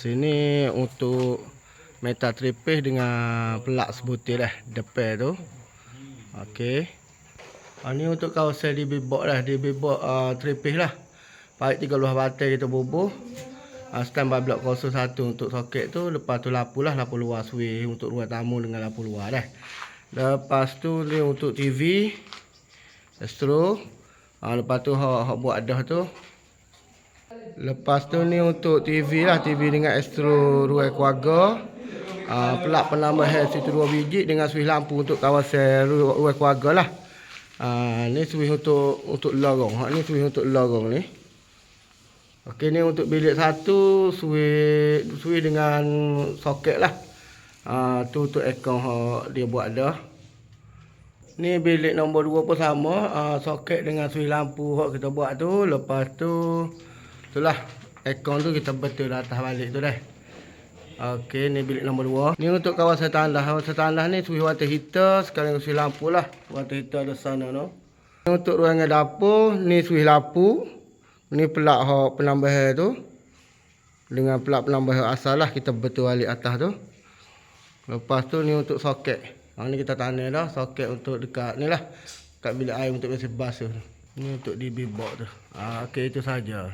Sini untuk metal tripis dengan pelak sebutir depan tu. Okey. Ni untuk kawasan DB box lah, DB box tripis lah. Parit 3 luah batai kita bubuh. Standby blok 01 untuk soket tu. Lepas tu lampu lah, lampu luar switch untuk ruang tamu dengan lampu luar dah. Lepas tu ni untuk TV Astro. Lepas tu hok buat dah tu. Lepas tu ni untuk TV lah, TV dengan Astro ruang keluarga. Pelak penambah situ 2 biji dengan switch lampu untuk kawasan ruang keluarga lah. Ni switch untuk lorong. Ni switch untuk lorong ni. Okey, ni untuk bilik 1 switch dengan soket lah. Tu untuk aircon dia buat dah. Ni bilik nombor 2 pun sama, soket dengan switch lampu hok kita buat tu. Lepas tu itulah aircon tu kita betul atas balik tu dah. Okey, ni bilik nombor 2. Ni untuk kawasan tandas. Kawasan tandas ni switch water heater sekalian switch lampu lah. Water heater ada sana tu. Ni untuk ruangan dapur, ni switch lampu. Ni pelak hok penambah tu. Dengan pelak penambah asal lah kita betul balik atas tu. Lepas tu ni untuk soket. Ni kita tanam dah soket untuk dekat ni lah. Dekat bilik air untuk bersih basuh. Ni untuk DB box tu. Okey, itu saja.